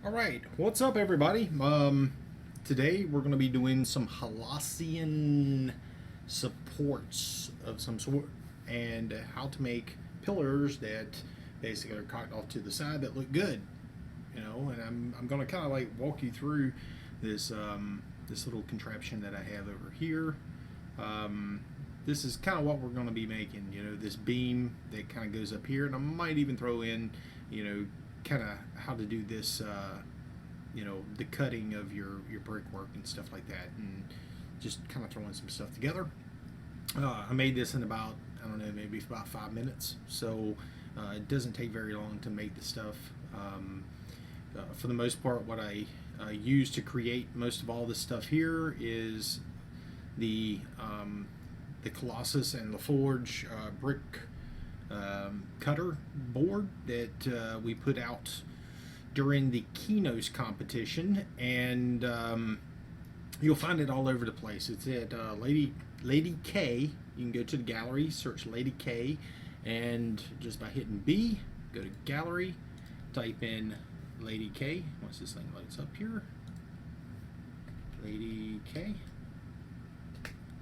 All right, what's up, everybody? Today we're going to be doing some Halasian supports of some sort, and how to make pillars that basically are cocked off to the side that look good. And I'm going to kind of like walk you through this this little contraption that I have over here. This is kind of what we're going to be making. This beam that kind of goes up here, and I might even throw in, kind of how to do this, the cutting of your brickwork and stuff like that, and just kind of throwing some stuff together. I made this in about, I don't know, maybe about 5 minutes, so it doesn't take very long to make the stuff. For the most part, what I use to create most of all this stuff here is the Colossus and the Forge brick cutter board that we put out during the Keynotes competition, and you'll find it all over the place. It's at Lady K. You can go to the gallery, search Lady K, and just by hitting B, go to gallery, type in Lady K. Once this thing loads up here, Lady K,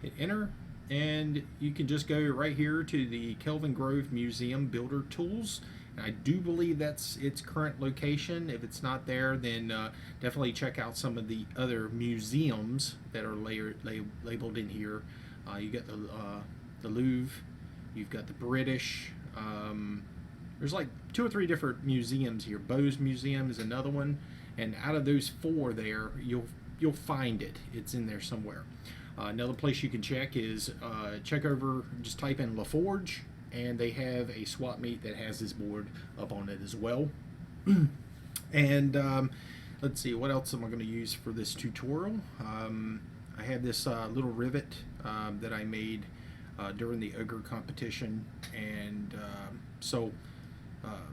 hit enter, and you can just go right here to the Kelvin Grove Museum Builder Tools. And I do believe that's its current location. If it's not there, then definitely check out some of the other museums that are labeled in here. You got the Louvre, you've got the British. There's like 2 or 3 different museums here. Bose Museum is another one, and out of those 4 there, you'll find it. It's in there somewhere. Another place you can check is check over, just type in LaForge, and they have a swap meet that has this board up on it as well. And let's see, what else am I going to use for this tutorial? I have this little rivet that I made during the ogre competition, and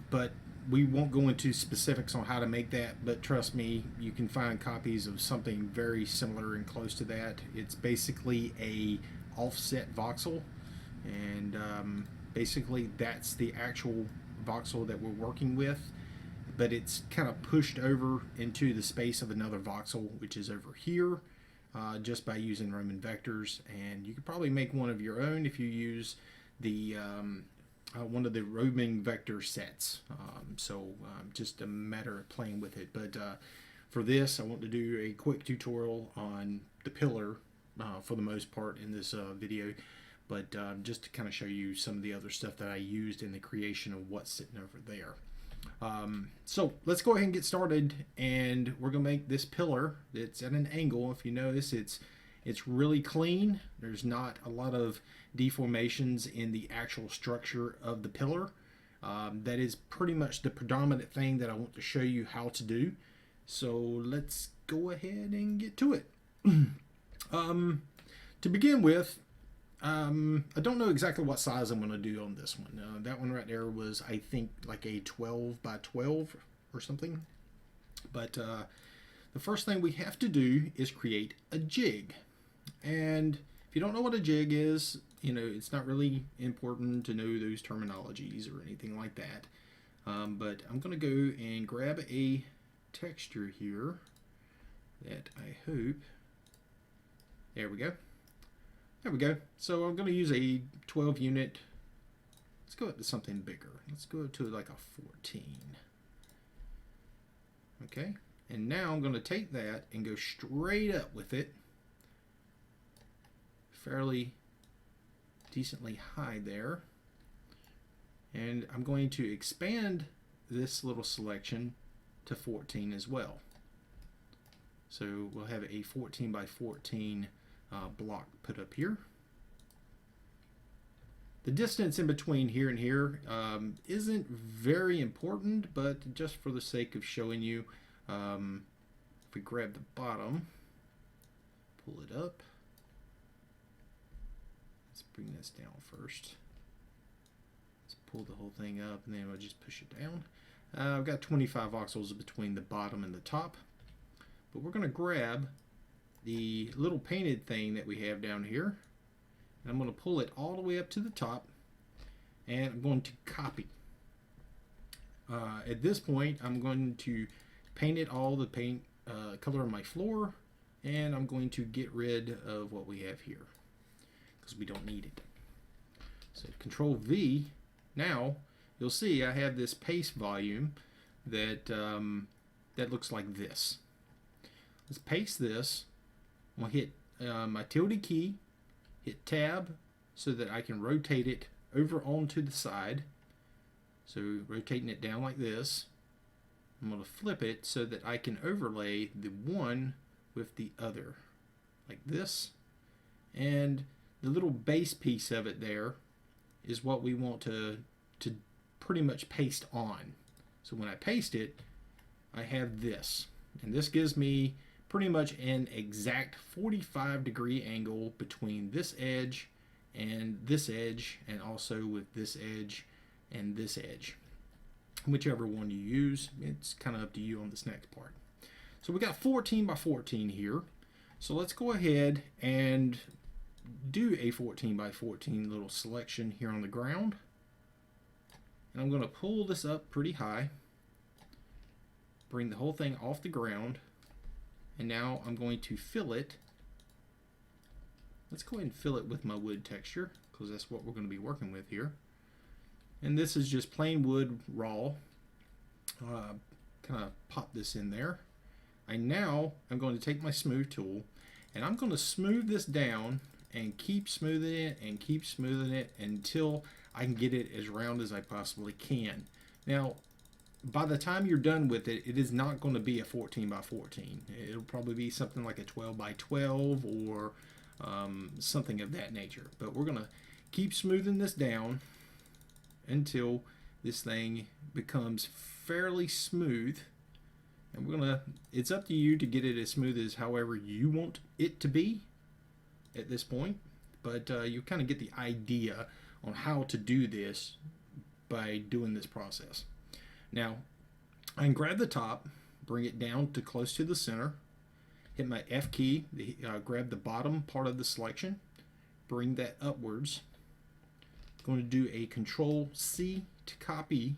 but we won't go into specifics on how to make that, but trust me, you can find copies of something very similar and close to that. It's basically a offset voxel, and basically that's the actual voxel that we're working with, but it's kind of pushed over into the space of another voxel, which is over here, just by using Roman vectors. And you could probably make one of your own if you use the one of the Roman vector sets. Just a matter of playing with it. But for this, I want to do a quick tutorial on the pillar for the most part in this video. But just to kind of show you some of the other stuff that I used in the creation of what's sitting over there. So let's go ahead and get started, and we're going to make this pillar that's at an angle. If you notice, it's really clean. There's not a lot of deformations in the actual structure of the pillar. That is pretty much the predominant thing that I want to show you how to do. So let's go ahead and get to it. To begin with, I don't know exactly what size I'm going to do on this one. That one right there was, I think, like a 12 by 12 or something. But the first thing we have to do is create a jig. And if you don't know what a jig is, it's not really important to know those terminologies or anything like that. But I'm going to go and grab a texture here that I hope, there we go. There we go. So I'm going to use a 12 unit. Let's go up to something bigger. Let's go to like a 14. Okay. And now I'm going to take that and go straight up with it. Fairly decently high there. And I'm going to expand this little selection to 14 as well. So we'll have a 14 by 14 block put up here. The distance in between here and here isn't very important, but just for the sake of showing you, if we grab the bottom, pull it up. Let's bring this down first. Let's pull the whole thing up, and then we'll just push it down. I've got 25 voxels between the bottom and the top, but we're going to grab the little painted thing that we have down here, and I'm going to pull it all the way up to the top, and I'm going to copy. At this point, I'm going to painted all the paint color on my floor, and I'm going to get rid of what we have here because we don't need it. So Control V. Now you'll see I have this paste volume that that looks like this. Let's paste this. I'm gonna hit my tilde key, hit Tab, so that I can rotate it over onto the side. So rotating it down like this. I'm going to flip it so that I can overlay the one with the other, like this. And the little base piece of it there is what we want to pretty much paste on. So when I paste it, I have this. And this gives me pretty much an exact 45-degree angle between this edge, and also with this edge and this edge. Whichever one you use, it's kind of up to you on this next part. So we got 14 by 14 here. So let's go ahead and do a 14 by 14 little selection here on the ground. And I'm going to pull this up pretty high, bring the whole thing off the ground, and now I'm going to fill it. Let's go ahead and fill it with my wood texture, because that's what we're going to be working with here. And this is just plain wood raw. Kind of pop this in there. I'm going to take my smooth tool, and I'm going to smooth this down and keep smoothing it and keep smoothing it until I can get it as round as I possibly can. Now, by the time you're done with it, it is not going to be a 14 by 14. It'll probably be something like a 12 by 12 or something of that nature. But we're going to keep smoothing this down until this thing becomes fairly smooth. And it's up to you to get it as smooth as however you want it to be at this point. But you kind of get the idea on how to do this by doing this process. Now, I can grab the top, bring it down to close to the center, hit my F key, grab the bottom part of the selection, bring that upwards. I'm going to do a Control C to copy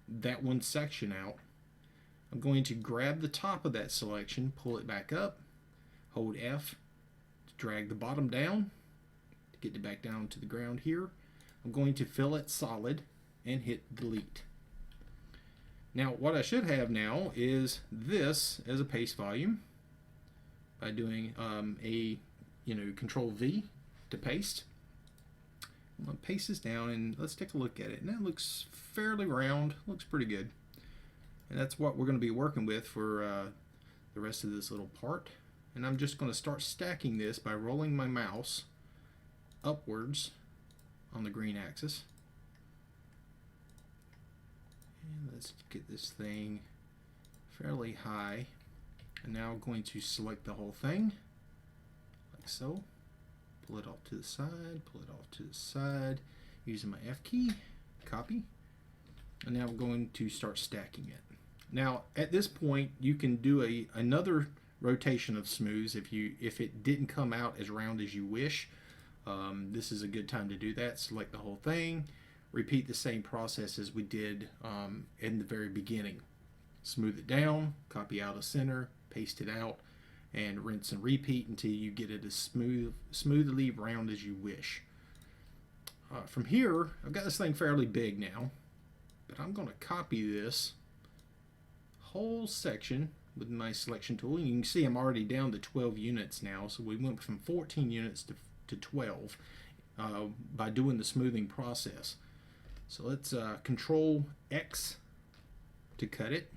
that one section out. I'm going to grab the top of that selection, pull it back up, hold F to drag the bottom down, to get it back down to the ground here. I'm going to fill it solid and hit delete. Now what I should have now is this as a paste volume by doing Control V to paste. I'm going to paste this down and let's take a look at it. And that looks fairly round, looks pretty good. And that's what we're going to be working with for the rest of this little part. And I'm just going to start stacking this by rolling my mouse upwards on the green axis. And let's get this thing fairly high. And now I'm going to select the whole thing, like so. Pull it off to the side, pull it off to the side, using my F key, copy. And now I'm going to start stacking it. Now, at this point, you can do another rotation of smooths if it didn't come out as round as you wish. This is a good time to do that. Select the whole thing. Repeat the same process as we did in the very beginning. Smooth it down, copy out of center, paste it out, and rinse and repeat until you get it as smoothly round as you wish. From here, I've got this thing fairly big now, but I'm going to copy this whole section with my selection tool. And you can see I'm already down to 12 units now, so we went from 14 units to 12 by doing the smoothing process. So let's Control X to cut it.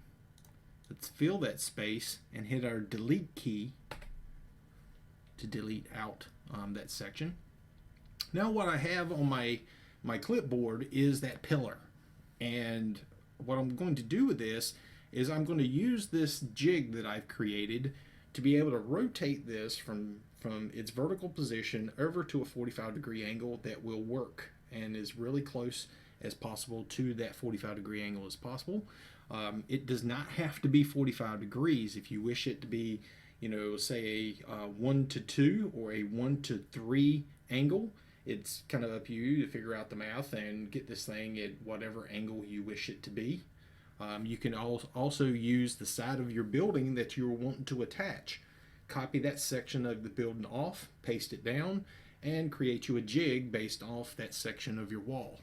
Let's fill that space and hit our delete key to delete out that section. Now what I have on my clipboard is that pillar, and what I'm going to do with this is I'm going to use this jig that I've created to be able to rotate this from its vertical position over to a 45-degree angle that will work and is really close as possible to that 45-degree angle as possible. It does not have to be 45 degrees. If you wish it to be, say a 1 to 2 or a 1 to 3 angle, it's kind of up to you to figure out the math and get this thing at whatever angle you wish it to be. You can also use the side of your building that you're wanting to attach. Copy that section of the building off, paste it down, and create you a jig based off that section of your wall.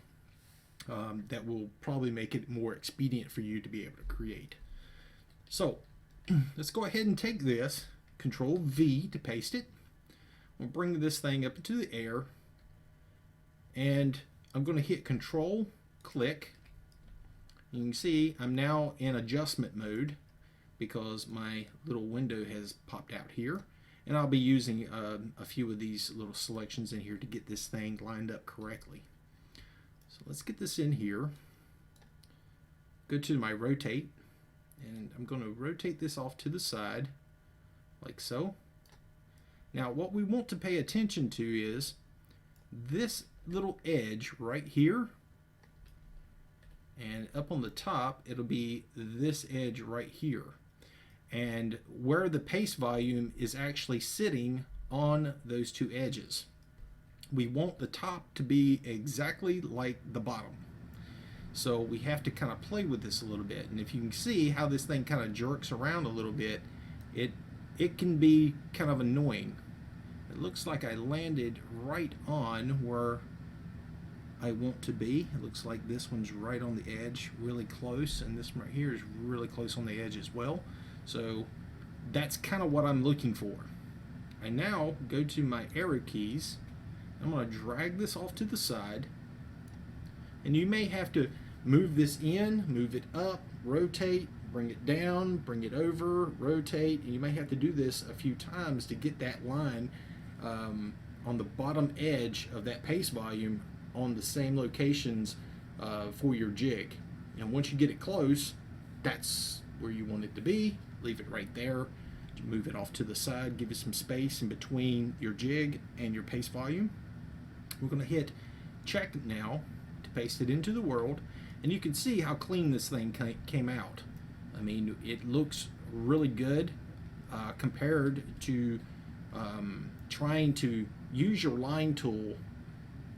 That will probably make it more expedient for you to be able to create. So let's go ahead and take this, Control V to paste it. We'll bring this thing up into the air, and I'm going to hit Control, click. You can see I'm now in adjustment mode because my little window has popped out here, and I'll be using a few of these little selections in here to get this thing lined up correctly. So let's get this in here. Go to my rotate, and I'm going to rotate this off to the side like so. Now what we want to pay attention to is this little edge right here, and up on the top it'll be this edge right here, and where the paste volume is actually sitting on those two edges. We want the top to be exactly like the bottom, so we have to kind of play with this a little bit. And if you can see how this thing kind of jerks around a little bit, it can be kind of annoying. It looks like I landed right on where I want to be. It looks like this one's right on the edge, really close, and this one right here is really close on the edge as well. So that's kind of what I'm looking for. I now go to my arrow keys. I'm going to drag this off to the side, and you may have to move this in, move it up, rotate, bring it down, bring it over, rotate, and you may have to do this a few times to get that line on the bottom edge of that paste volume on the same locations for your jig. And once you get it close, that's where you want it to be. Leave it right there. Move it off to the side, give it some space in between your jig and your paste volume. We're going to hit check now to paste it into the world, and you can see how clean this thing came out. I mean, it looks really good compared to trying to use your line tool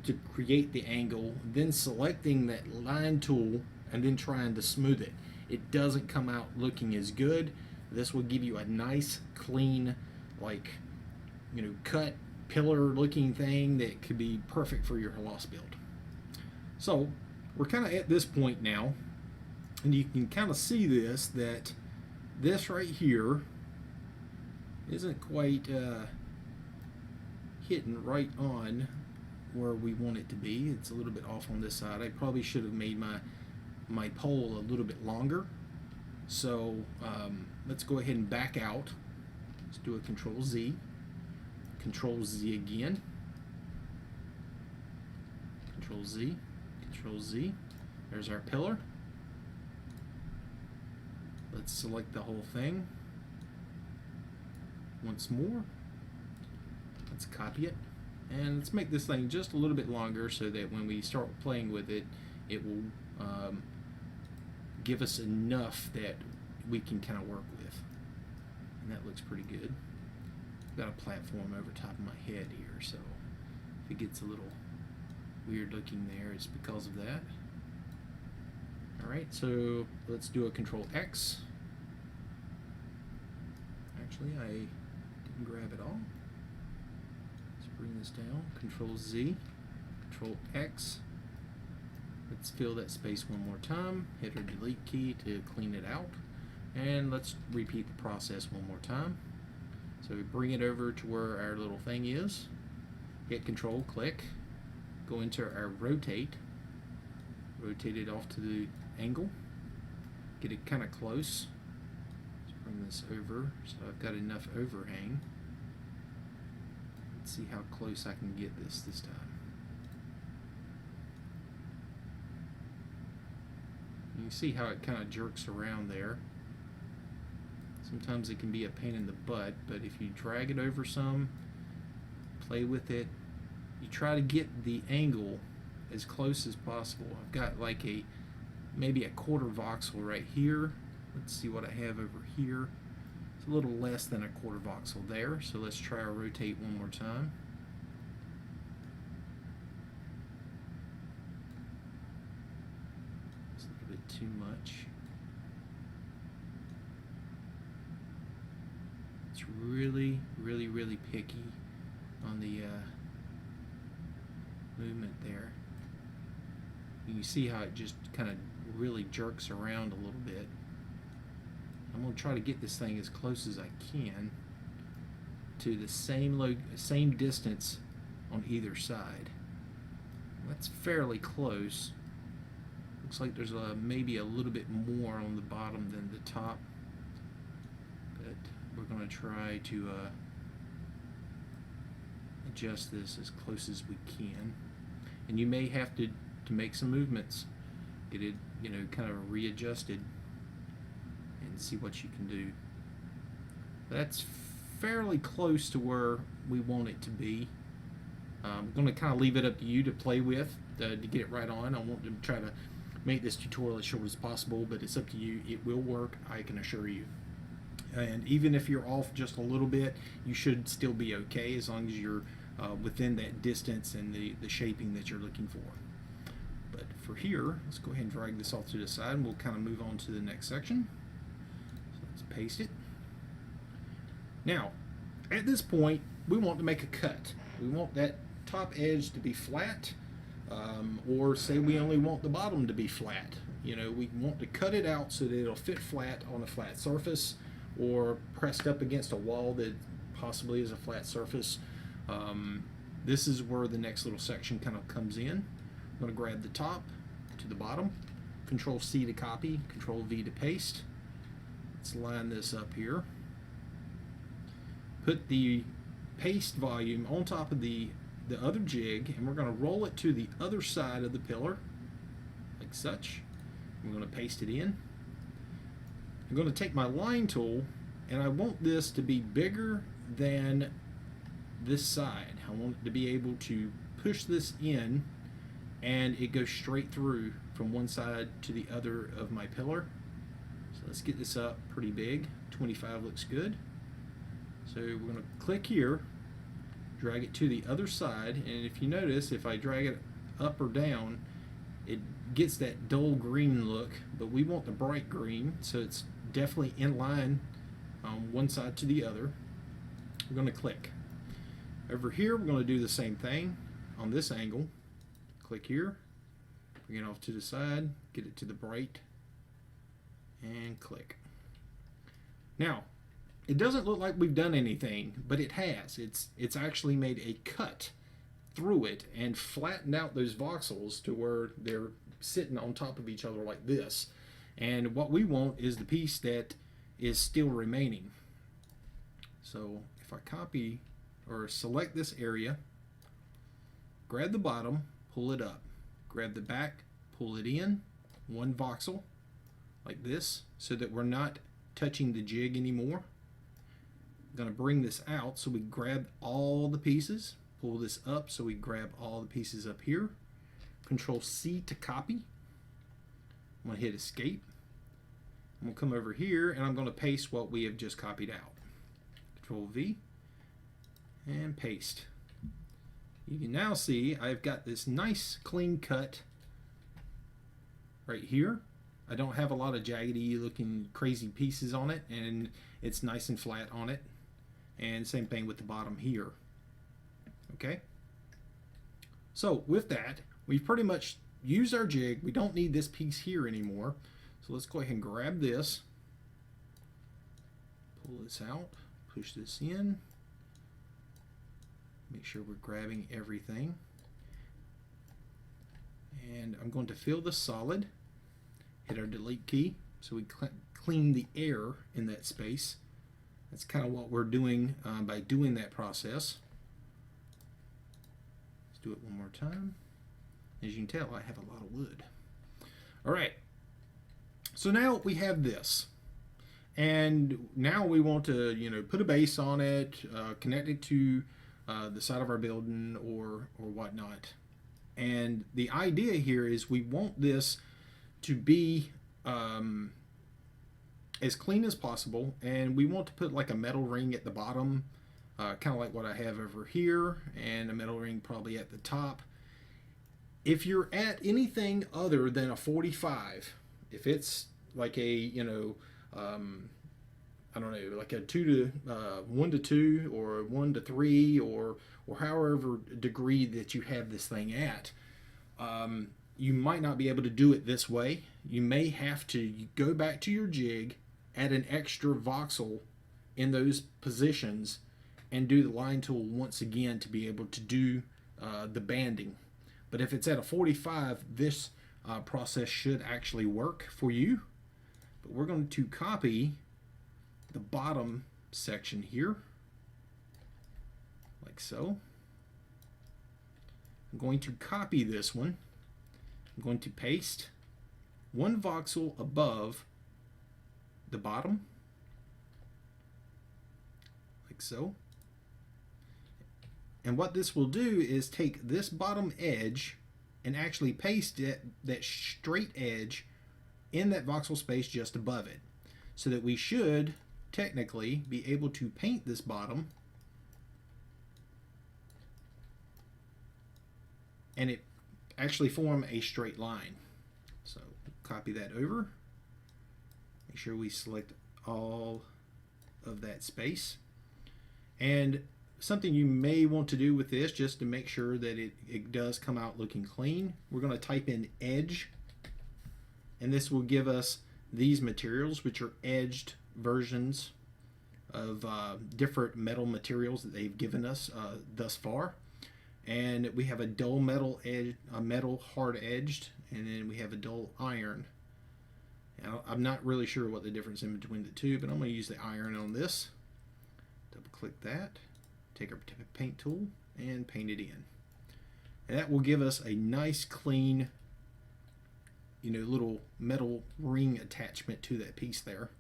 to create the angle, then selecting that line tool and then trying to smooth it. It doesn't come out looking as good. This will give you a nice, clean, like, cut pillar looking thing that could be perfect for your Halas build. So we're kind of at this point now, and you can kind of see that this right here isn't quite hitting right on where we want it to be. It's a little bit off on this side. I probably should have made my pole a little bit longer. So let's go ahead and back out. Let's do a Control Z. Control Z again. Control Z. Control Z. There's our pillar. Let's select the whole thing once more. Let's copy it, and let's make this thing just a little bit longer so that when we start playing with it, it will give us enough that we can kind of work with. And that looks pretty good. I've got a platform over top of my head here, so if it gets a little weird looking there, it's because of that. Alright, so let's do a Control X. Actually, I didn't grab it all. Let's bring this down. Control Z, Control X. Let's fill that space one more time. Hit our delete key to clean it out. And let's repeat the process one more time. So we bring it over to where our little thing is. Hit Control, click. Go into our rotate. Rotate it off to the angle. Get it kind of close. Let's bring this over so I've got enough overhang. Let's see how close I can get this time. You can see how it kind of jerks around there. Sometimes it can be a pain in the butt, but if you drag it over some, play with it, you try to get the angle as close as possible. I've got like maybe a quarter voxel right here. Let's see what I have over here. It's a little less than a quarter voxel there, so let's try our rotate one more time. It's a little bit too much. It's really, really, really picky on the movement there. You can see how it just kind of really jerks around a little bit. I'm going to try to get this thing as close as I can to the same distance on either side. That's fairly close. Looks like there's maybe a little bit more on the bottom than the top, but we're going to try to adjust this as close as we can. And you may have to make some movements, get it, you know, kind of readjusted, and see what you can do. That's fairly close to where we want it to be. I'm going to kind of leave it up to you to play with to get it right on. I want to try to make this tutorial as short as possible, but it's up to you. It will work, I can assure you. And even if you're off just a little bit, you should still be okay as long as you're within that distance and the shaping that you're looking for. But for here, let's go ahead and drag this off to the side, and we'll kind of move on to the next section. So let's paste it. Now, at this point, we want to make a cut. We want that top edge to be flat, or say we only want the bottom to be flat. You know, we want to cut it out so that it'll fit flat on a flat surface, or pressed up against a wall that possibly is a flat surface. This is where the next little section kind of comes in. I'm going to grab the top to the bottom, Control C to copy, Control V to paste. Let's line this up here. Put the paste volume on top of the other jig, and we're going to roll it to the other side of the pillar, like such. I'm going to paste it in. I'm going to take my line tool, and I want this to be bigger than this side. I want it to be able to push this in, and it goes straight through from one side to the other of my pillar. So let's get this up pretty big. 25 looks good. So we're going to click here, drag it to the other side, and if you notice, if I drag it up or down, it gets that dull green look, but we want the bright green, so it's definitely in line on one side to the other. We're going to click. Over here, we're going to do the same thing on this angle. Click here, bring it off to the side, get it to the bright, and click. Now, it doesn't look like we've done anything, but it has. It's actually made a cut through it and flattened out those voxels to where they're sitting on top of each other like this. And what we want is the piece that is still remaining. So if I copy or select this area, grab the bottom, pull it up, grab the back, pull it in, one voxel like this, so that we're not touching the jig anymore. I'm going to bring this out, so we grab all the pieces, pull this up so we grab all the pieces up here. Control C to copy. I'm going to hit escape. I'm going to come over here, and I'm going to paste what we have just copied out. Control V and paste. You can now see I've got this nice clean cut right here. I don't have a lot of jaggedy looking crazy pieces on it, and it's nice and flat on it. And same thing with the bottom here. Okay, so with that, we've pretty much used our jig. We don't need this piece here anymore, so let's go ahead and grab this, pull this out, push this in, make sure we're grabbing everything, and I'm going to fill the solid, hit our delete key so we clean the air in that space. That's kind of what we're doing by doing that process. Let's do it one more time. As you can tell, I have a lot of wood. All right, so now we have this, and now we want to, you know, put a base on it, connect it to the side of our building or whatnot. And the idea here is we want this to be as clean as possible, and we want to put like a metal ring at the bottom, kind of like what I have over here, and a metal ring probably at the top. If you're at anything other than a 45, if it's like a, you know, I don't know, like a 1 to 2 or 1 to 3 or however degree that you have this thing at. You might not be able to do it this way. You may have to go back to your jig, add an extra voxel in those positions, and do the line tool once again to be able to do the banding. But if it's at a 45, this process should actually work for you. But we're going to copy the bottom section here, like so. I'm going to copy this one. I'm going to paste one voxel above the bottom, like so. And what this will do is take this bottom edge and actually paste that straight edge in that voxel space just above it, so that we should technically be able to paint this bottom and it actually form a straight line. So copy that over, make sure we select all of that space. And something you may want to do with this, just to make sure that it does come out looking clean, we're going to type in edge, and this will give us these materials, which are edged versions of different metal materials that they've given us thus far. And we have a dull metal edge, a metal hard edged, and then we have a dull iron. Now, I'm not really sure what the difference in between the two, but I'm going to use the iron on this. Double click that, take our paint tool and paint it in. And that will give us a nice clean, little metal ring attachment to that piece there.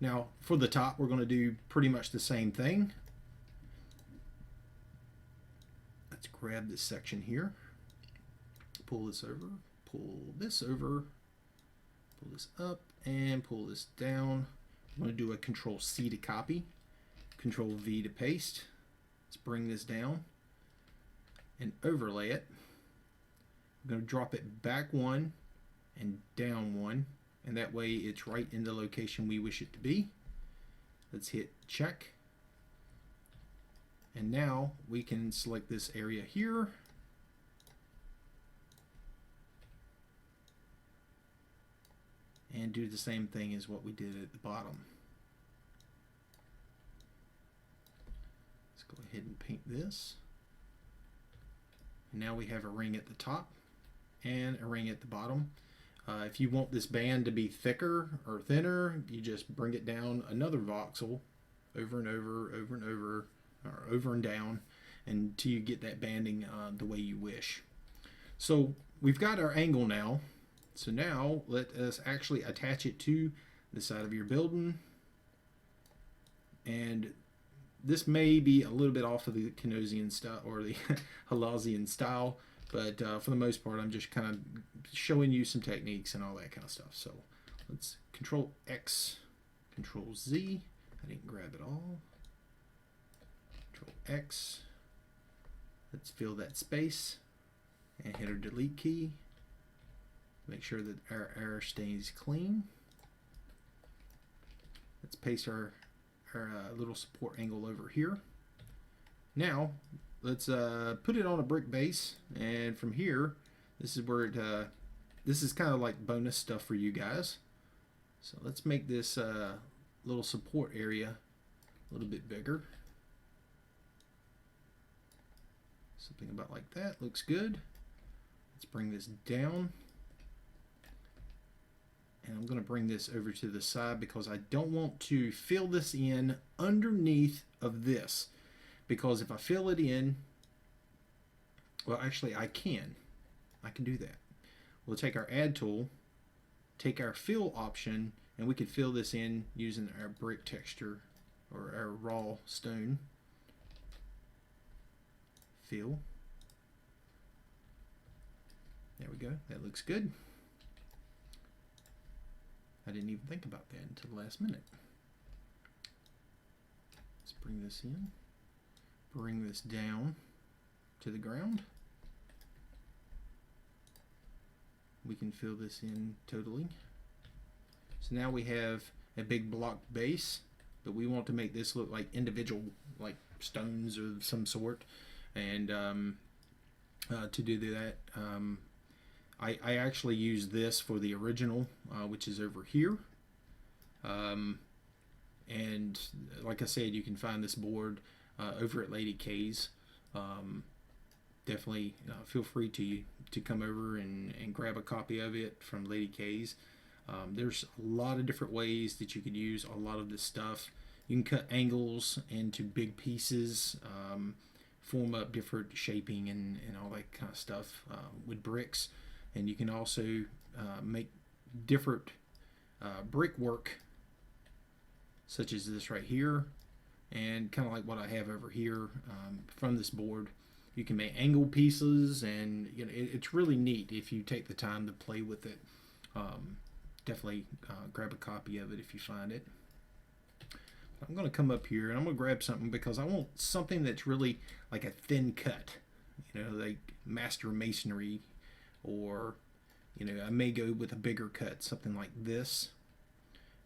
Now for the top, we're going to do pretty much the same thing. Let's grab this section here, pull this over, pull this over, pull this up, and pull this down. I'm going to do a Control C to copy, Control V to paste. Let's bring this down and overlay it. I'm going to drop it back one and down one, and that way it's right in the location we wish it to be. Let's hit check. And now we can select this area here. And do the same thing as what we did at the bottom. Let's go ahead and paint this. And now we have a ring at the top and a ring at the bottom. If you want this band to be thicker or thinner, you just bring it down another voxel over and over, over and over, or over and down until you get that banding the way you wish. So we've got our angle now. So now let us actually attach it to the side of your building. And this may be a little bit off of the Canosian style or the Halasian style, but for the most part, I'm just kind of showing you some techniques and all that kind of stuff. So let's Control X, Control Z. I didn't grab it all. Control X. Let's fill that space and hit our delete key. Make sure that our air stays clean. Let's paste our little support angle over here. Now let's put it on a brick base, and from here, this is where this is kind of like bonus stuff for you guys. So let's make this little support area a little bit bigger. Something about like that looks good. Let's bring this down. And I'm going to bring this over to the side because I don't want to fill this in underneath of this. Because if I fill it in, well, actually I can do that. We'll take our add tool, take our fill option, and we can fill this in using our brick texture or our raw stone. Fill. There we go. That looks good. I didn't even think about that until the last minute. Let's bring this in. Bring this down to the ground. We can fill this in totally. So now we have a big block base, but we want to make this look like individual, like stones of some sort. And to do that, I actually use this for the original, which is over here. And like I said, you can find this board over at Lady K's. Definitely feel free to come over and grab a copy of it from Lady K's. There's a lot of different ways that you could use a lot of this stuff. You can cut angles into big pieces, form up different shaping and all that kind of stuff with bricks. And you can also make different brickwork, such as this right here, and kind of like what I have over here from this board. You can make angle pieces, and you know it's really neat if you take the time to play with it. Definitely grab a copy of it if you find it. I'm going to come up here and I'm going to grab something because I want something that's really like a thin cut, you know, like master masonry, or you know, I may go with a bigger cut, something like this.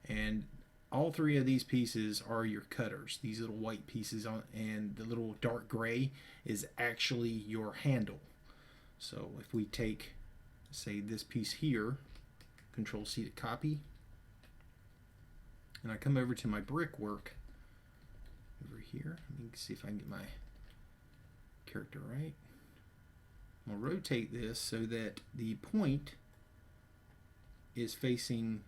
And all three of these pieces are your cutters. These little white pieces on, and the little dark gray is actually your handle. So if we take, say, this piece here, Control C to copy, and I come over to my brickwork over here. Let me see if I can get my character right. I'm going to rotate this so that the point is facing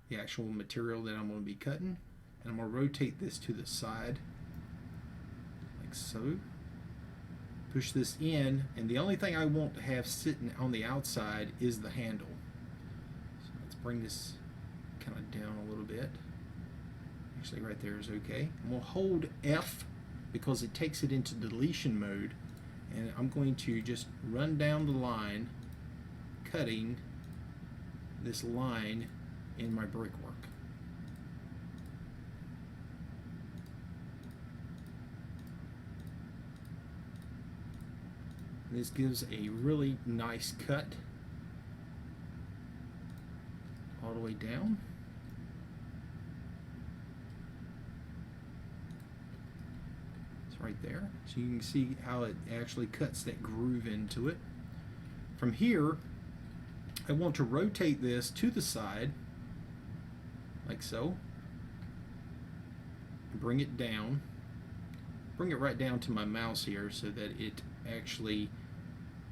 the actual material that I'm going to be cutting, and I'm going to rotate this to the side like so. Push this in, and the only thing I want to have sitting on the outside is the handle. So let's bring this kind of down a little bit. Actually right there is okay. I'm going to hold F because it takes it into deletion mode, and I'm going to just run down the line, cutting this line in my brickwork. This gives a really nice cut all the way down. It's right there. So you can see how it actually cuts that groove into it. From here, I want to rotate this to the side, like so. Bring it down. Bring it right down to my mouse here so that it actually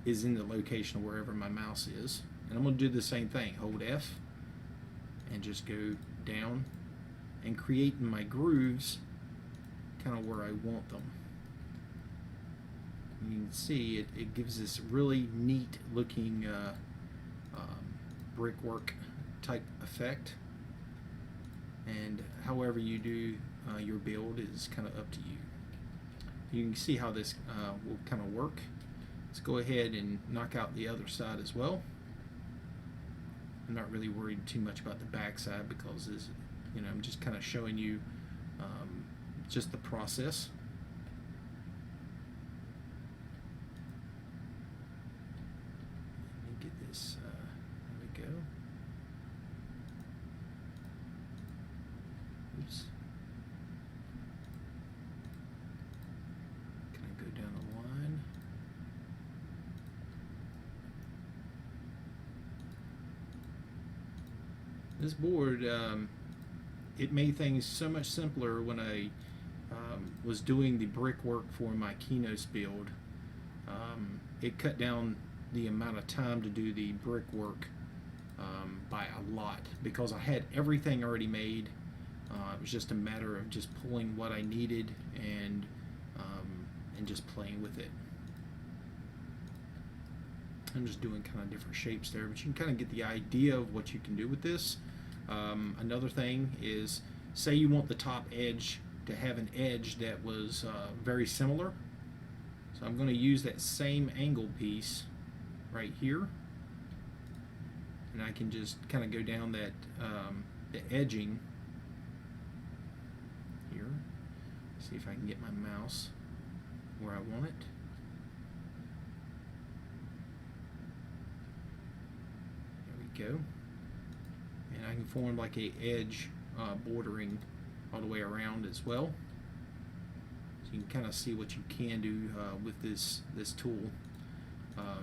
is in the location of wherever my mouse is. And I'm going to do the same thing. Hold F and just go down and create my grooves kind of where I want them. You can see it gives this really neat looking brickwork type effect. And however you do your build is kind of up to you. You can see how this will kind of work. Let's go ahead and knock out the other side as well. I'm not really worried too much about the back side because you know, I'm just kind of showing you just the process. Let me get this. There we go. Oops. Can I go down the line? This board, it made things so much simpler when I was doing the brickwork for my Kinos build. It cut down the amount of time to do the brickwork by a lot because I had everything already made. It was just a matter of just pulling what I needed and just playing with it. I'm just doing kind of different shapes there, but you can kind of get the idea of what you can do with this. Another thing is, say you want the top edge to have an edge that was very similar. So I'm going to use that same angle piece right here, and I can just kind of go down that the edging here. See if I can get my mouse where I want it. There we go. and I can form like a edge bordering all the way around as well. So you can kind of see what you can do with this tool.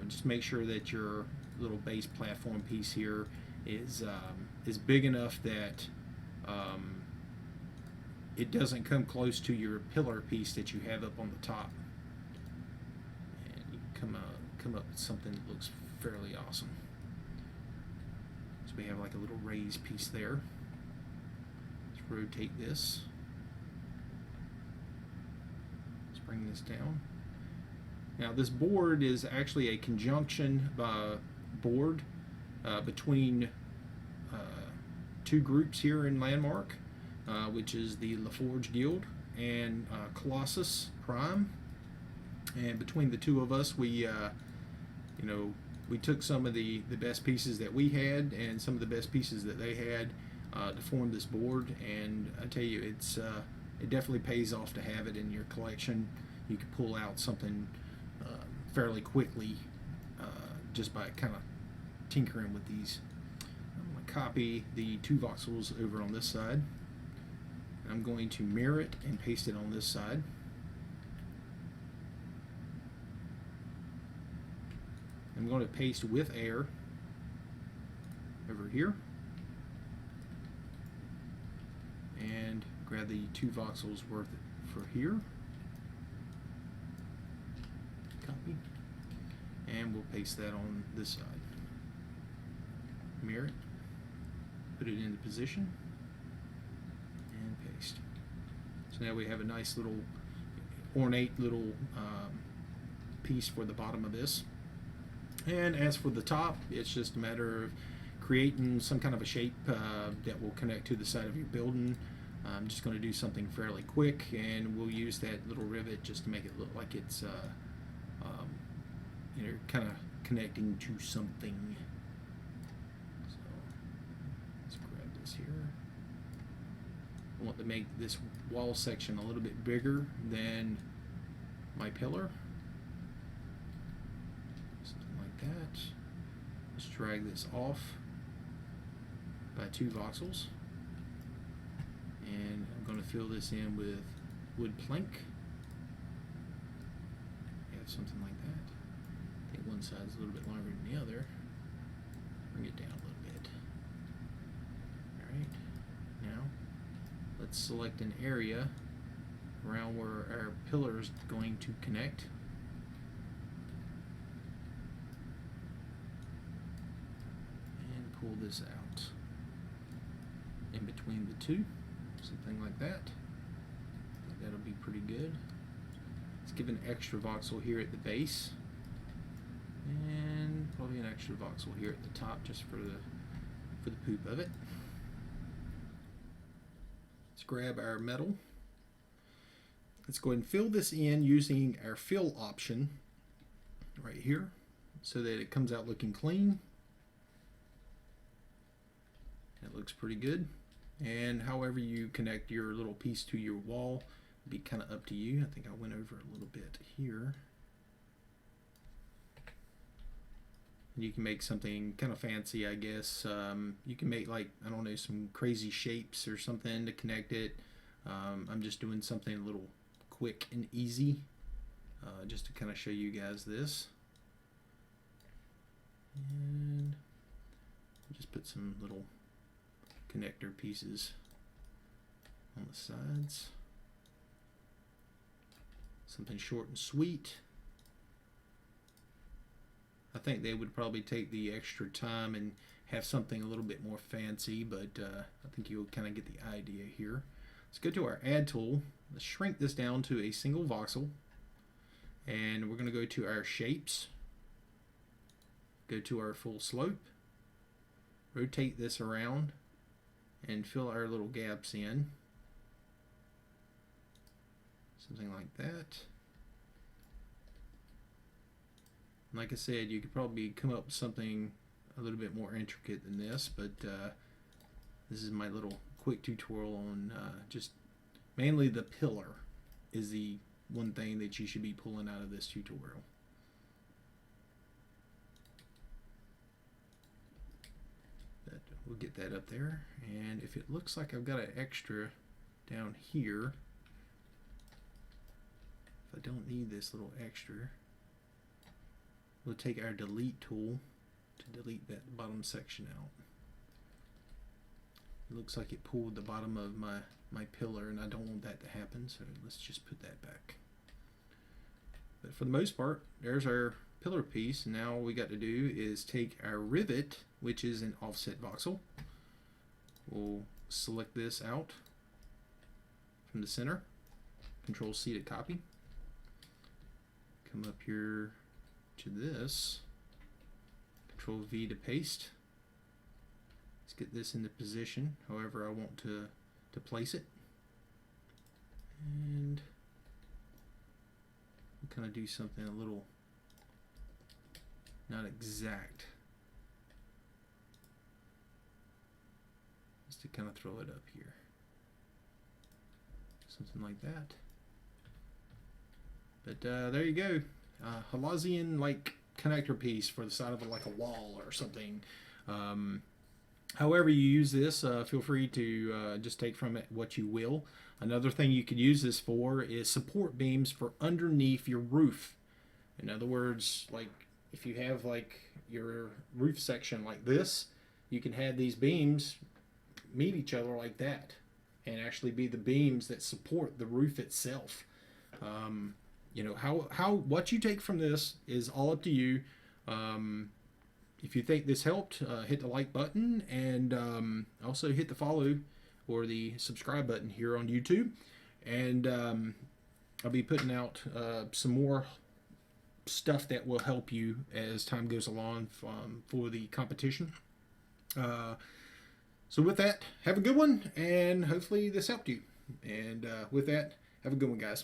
Just make sure that your little base platform piece here is big enough that it doesn't come close to your pillar piece that you have up on the top. And you come up with something that looks fairly awesome. So we have like a little raised piece there. Let's rotate this. Let's bring this down. Now this board is actually a conjunction board between two groups here in Landmark, which is the LaForge Guild and Colossus Prime. And between the two of us, we took some of the best pieces that we had and some of the best pieces that they had to form this board. And I tell you, it definitely pays off to have it in your collection. You can pull out something fairly quickly just by kind of tinkering with these. I'm going to copy the two voxels over on this side. I'm going to mirror it and paste it on this side. I'm going to paste with air over here and grab the two voxels worth for here. Copy. And we'll paste that on this side. Mirror it, put it into position, and paste. So now we have a nice little ornate little piece for the bottom of this. And as for the top, it's just a matter of creating some kind of a shape that will connect to the side of your building. I'm just going to do something fairly quick, and we'll use that little rivet just to make it look like it's kind of connecting to something. So let's grab this here. I want to make this wall section a little bit bigger than my pillar. Something like that. Let's drag this off by two voxels. And I'm going to fill this in with wood plank. We have something like that. I think one side's a little bit longer than the other. Bring it down a little bit. Alright. Now, let's select an area around where our pillar is going to connect. And pull this out. In between the two. Something like that. I think that'll be pretty good. Let's give an extra voxel here at the base, and probably an extra voxel here at the top, just for the poop of it. Let's grab our metal. Let's go ahead and fill this in using our fill option right here, so that it comes out looking clean. That looks pretty good. And however you connect your little piece to your wall will be kind of up to you. I think I went over a little bit here. And you can make something kind of fancy, I guess. You can make, like, I don't know, some crazy shapes or something to connect it. I'm just doing something a little quick and easy just to kind of show you guys this. And just put some little connector pieces on the sides. Something short and sweet. I think they would probably take the extra time and have something a little bit more fancy, but I think you'll kind of get the idea here. Let's go to our add tool. Let's shrink this down to a single voxel, and we're going to go to our shapes, go to our full slope, rotate this around, and fill our little gaps in. Something like that. Like I said, you could probably come up with something a little bit more intricate than this, but this is my little quick tutorial on just mainly the pillar is the one thing that you should be pulling out of this tutorial. That we'll get that up there. And if it looks like I've got an extra down here, if I don't need this little extra, we'll take our delete tool to delete that bottom section out. It looks like it pulled the bottom of my pillar, and I don't want that to happen, so let's just put that back. But for the most part, there's our pillar piece. Now all we got to do is take our rivet, which is an offset voxel. We'll select this out from the center, Control C to copy. Come up here to this, Control V to paste. Let's get this into position however I want to place it. And we'll kind of do something a little not exact, just to kind of throw it up here, something like that. But there you go, Halasian like connector piece for the side of like a wall or something. However you use this, feel free to just take from it what you will. Another thing you could use this for is support beams for underneath your roof. In other words, like if you have like your roof section like this, you can have these beams meet each other like that and actually be the beams that support the roof itself. You know, what you take from this is all up to you. If you think this helped, hit the like button, and also hit the follow or the subscribe button here on YouTube. And I'll be putting out some more stuff that will help you as time goes along for the competition. So with that, have a good one, and hopefully this helped you. And with that, have a good one, guys.